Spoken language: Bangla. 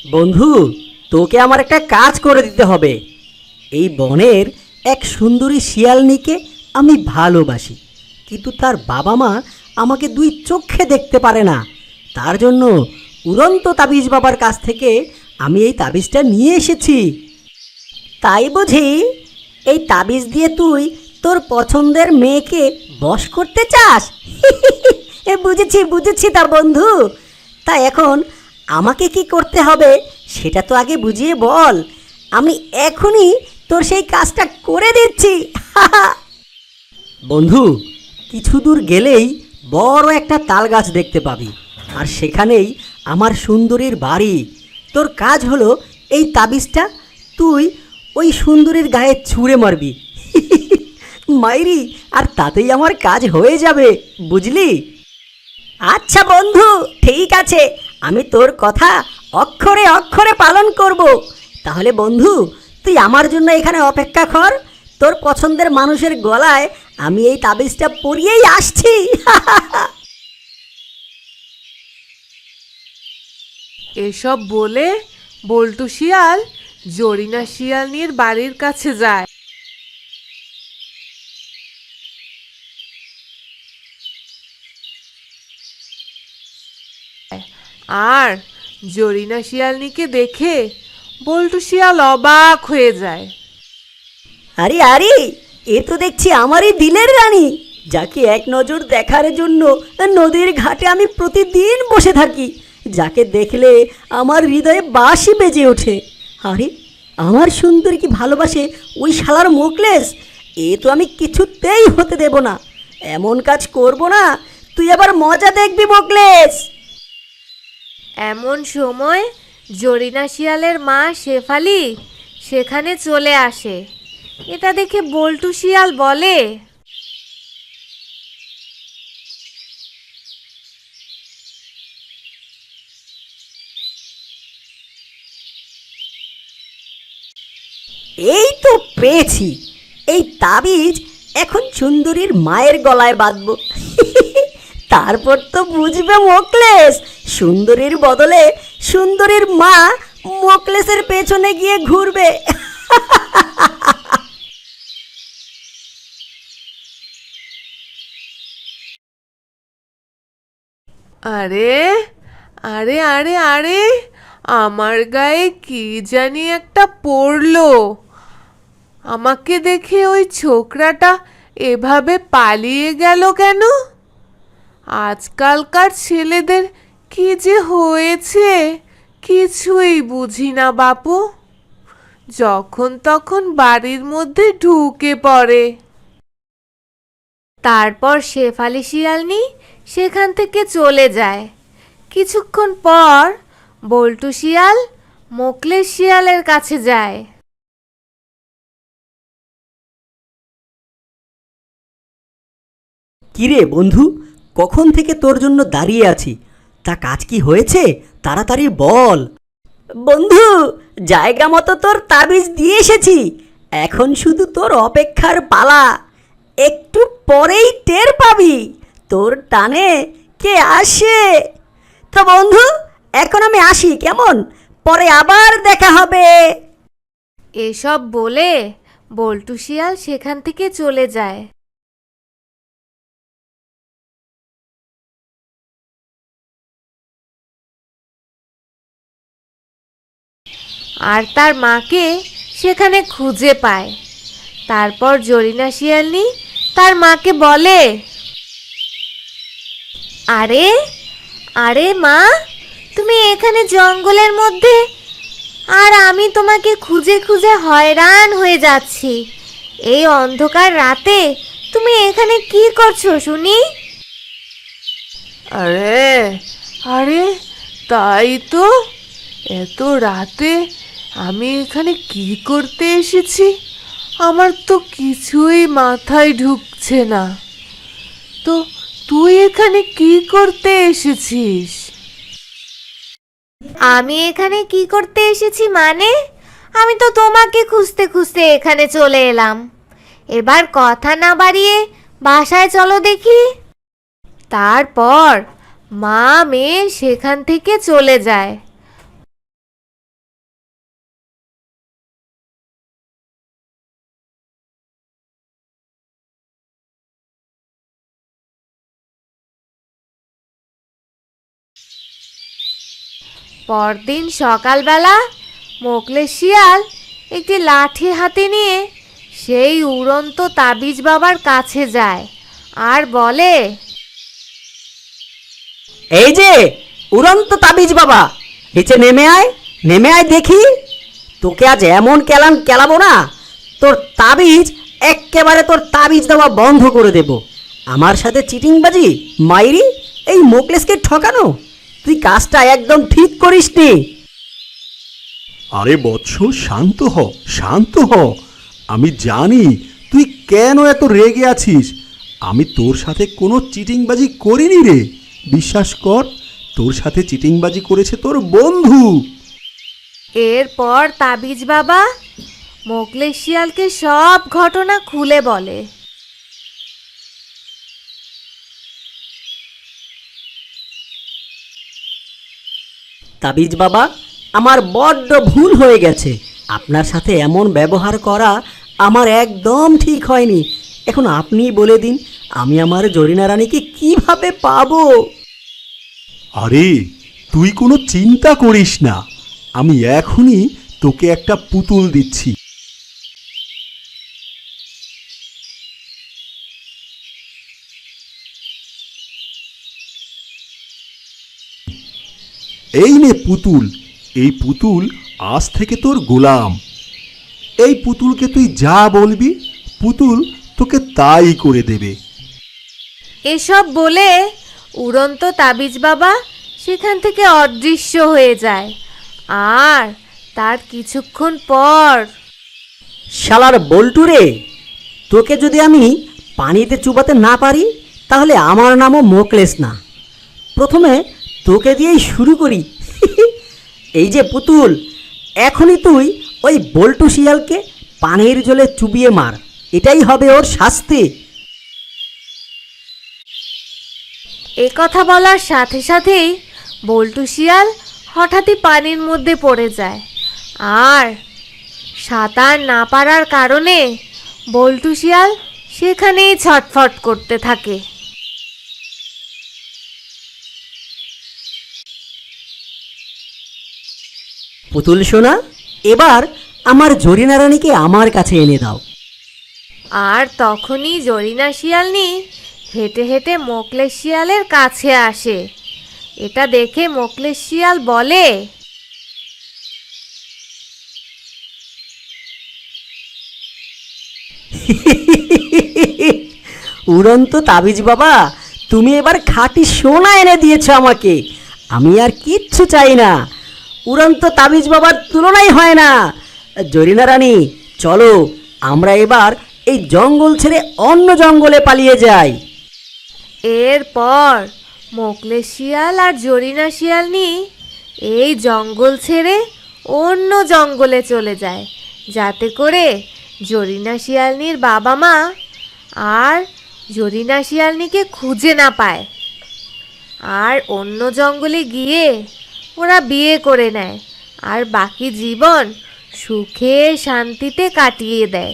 বন্ধু, তোকে আমার একটা কাজ করে দিতে হবে। এই বনের এক সুন্দরী শিয়ালনিকে আমি ভালোবাসি, কিন্তু তার বাবা মা আমাকে দুই চোখে দেখতে পারে না। তার জন্য উড়ন্ত তাবিজ বাবার কাছ থেকে আমি এই তাবিজটা নিয়ে এসেছি। তাই বুঝি এই তাবিজ দিয়ে তুই তোর পছন্দের মেয়েকে বশ করতে চাস? বুঝেছি বুঝেছি তা বন্ধু। তা এখন আমাকে কি করতে হবে সেটা তো আগে বুঝিয়ে বল। আমি এখনই তোর সেই কাজটা করে দিচ্ছি। বন্ধু, কিছু দূর গেলেই বড় একটা তাল গাছ দেখতে পাবি, আর সেখানেই আমার সুন্দরীর বাড়ি। তোর কাজ হলো এই তাবিজটা তুই ওই সুন্দরীর গায়ে ছুঁড়ে মারবি। মাইরি, আর তাতেই আমার কাজ হয়ে যাবে, বুঝলি? আচ্ছা বন্ধু, ঠিক আছে, আমি তোর কথা অক্ষরে অক্ষরে পালন করব। তাহলে বন্ধু, তুই আমার জন্য এখানে অপেক্ষা কর। তোর পছন্দের মানুষের গলায় আমি এই তাবিজটা পরিয়েই আসছি। এসব বলে বল্টু শিয়াল জরিনা শিয়ালনির বাড়ির কাছে যায়। আর জরিনা শিয়ালনিকে দেখে বল্টু শিয়াল অবাক হয়ে যায়। আরে আরে, এ তো দেখছি আমারই দিলের রানী, যাকে এক নজর দেখার জন্য নদীর ঘাটে আমি প্রতিদিন বসে থাকি, যাকে দেখলে আমার হৃদয়ে বাঁশি বেজে ওঠে। আরে, আমার সুন্দরী কি ভালোবাসে ওই শালার মোকলেস? এ তো আমি কিছুতেই হতে দেব না। এমন কাজ করব না, তুই আবার মজা দেখবি মোকলেস। এমন সময় জরিনা শিয়ালের মা শেফালি সেখানে চলে আসে। এটা দেখে বল্টু শিয়াল বলে, এই তো পেয়েছি, এই তাবিজ এখন সুন্দরীর মায়ের গলায় বাঁধবো। তারপর তো বুঝবে মোকলেস, সুন্দরীর বদলে সুন্দরীর মা মোকলেসের পেছনে গিয়ে ঘুরবে। আরে আরে আরে আরে, আমার গায়ে কি জানি একটা পড়লো। আমাকে দেখে ওই ছোকরাটা এভাবে পালিয়ে গেল কেন? আজকালকার ছেলেদের কি যে হয়েছে কিছুই বুঝি না বাপু। যখন তখন বাড়ির মধ্যে ঢুকে পড়ে। তারপর শেফালি শিয়ালনি সেখান থেকে চলে যায়। কিছুক্ষণ পর বল্টু শিয়াল মোকলেস শিয়ালের কাছে যায়। কিরে বন্ধু, কখন থেকে তোর জন্য দাঁড়িয়ে আছি, তা কাজ কি হয়েছে? তাড়াতাড়ি বল। বন্ধু, জায়গা মতো তোর তাবিজ দিয়ে এসেছি, এখন শুধু তোর অপেক্ষার পালা। একটু পরেই টের পাবি তোর টানে কে আসে। তো বন্ধু, এখন আমি আসি কেমন? পরে আবার দেখা হবে। এসব বলে বল্টু শিয়াল সেখান থেকে চলে যায়। আর তার মাকে সেখানে খুঁজে পায়। তারপর জরিনা শিয়ালনি তার মাকে বলে, আরে আরে মা, তুমি এখানে জঙ্গলের মধ্যে, আর আমি তোমাকে খুঁজে খুঁজে হয়রান হয়ে যাচ্ছি। এই অন্ধকার রাতে তুমি এখানে কি করছো শুনি? আরে আরে, তাই তো, এত রাতে আমি এখানে কি করতে এসেছি আমার তো কিছুই মাথায় ঢুকছে না। তো তুই এখানে কি করতে এসেছিস? আমি এখানে কি করতে এসেছি মানে? আমি তো তোমাকে খুঁজতে খুঁজতে এখানে চলে এলাম। এবার কথা না বাড়িয়ে বাসায় চলো দেখি। তারপর মা মেয়ে সেখান থেকে চলে যায়। পরদিন সকালবেলা মোকলেস শিয়াল একটি লাঠি হাতে নিয়ে সেই উড়ন্ত তাবিজ বাবার কাছে যায় আর বলে, এই যে উড়ন্ত তাবিজ বাবা, নিচে নেমে আয় দেখি। তোকে আজ এমন কেলান কেলাবো না, তোর তাবিজ এক্কেবারে তোর তাবিজ দেওয়া বন্ধ করে দেব। আমার সাথে চিটিংবাজি মাইরি এই মোকলেসকে ঠকানো, তুই কাজটা একদম ঠিক করিসনি। আরে বৎস, শান্ত হ, শান্ত হ। আমি জানি তুই কেন এত রেগে আছিস। আমি তোর সাথে কোনো চিটিংবাজি করিনি রে। বিশ্বাস কর, তোর সাথে চিটিংবাজি করেছে তোর বন্ধু। এরপর তাবিজ বাবা মোকলেস শিয়ালকে সব ঘটনা খুলে বলে। তাবিজ বাবা, আমার বড্ড ভুল হয়ে গেছে। আপনার সাথে এমন ব্যবহার করা আমার একদম ঠিক হয়নি। এখন আপনিই বলে দিন, আমি আমার জরিনা রানীকে কিভাবে পাবো? আরে তুই কোনো চিন্তা করিস না, আমি এখনই তোকে একটা পুতুল দিচ্ছি। এই নে পুতুল, এই পুতুল আজ থেকে তোর গোলাম। এই পুতুলকে তুই যা বলবি, পুতুল তোকে তাই করে দেবে। এসব বলে উড়ন্ত তাবিজ বাবা সেখান থেকে অদৃশ্য হয়ে যায়। আর তার কিছুক্ষণ পর শালার বল্টু রে, তোকে যদি আমি পানিতে চুবাতে না পারি তাহলে আমার নামও মোকলেস না। প্রথমে তোকে দিয়েই শুরু করি। এই যে পুতুল, এখনই তুই ওই বল্টু শিয়ালকে পানির জলে চুবিয়ে মার, এটাই হবে ওর শাস্তি। এ কথা বলার সাথে সাথেই বল্টু শিয়াল হঠাৎই পানির মধ্যে পড়ে যায়। আর সাঁতার না পারার কারণে বল্টু শিয়াল সেখানেই ছটফট করতে থাকে। পুতুল সোনা, এবার আমার জরিনা রানীকে আমার কাছে এনে দাও। আর তখনই জরিনা শিয়ালনি হেঁটে হেঁটে মোকলেস শিয়ালের কাছে আসে। এটা দেখে মোকলেস শিয়াল বলে, উড়ন্ত তাবিজ বাবা, তুমি এবার খাঁটি সোনা এনে দিয়েছো আমাকে। আমি আর কিচ্ছু চাই না। উড়ন্ত তাবিজ বাবার তুলনাই হয় না। জরিনা রানী, চলো আমরা এবার এই জঙ্গল ছেড়ে অন্য জঙ্গলে পালিয়ে যাই। এরপর মোকলেস শিয়াল আর জরিনা শিয়ালনি এই জঙ্গল ছেড়ে অন্য জঙ্গলে চলে যায়, যাতে করে জরিনা শিয়ালনির বাবা মা আর জরিনা শিয়ালনিকে খুঁজে না পায়। আর অন্য জঙ্গলে গিয়ে ওরা বিয়ে করে নেয় আর বাকি জীবন সুখে শান্তিতে কাটিয়ে দেয়।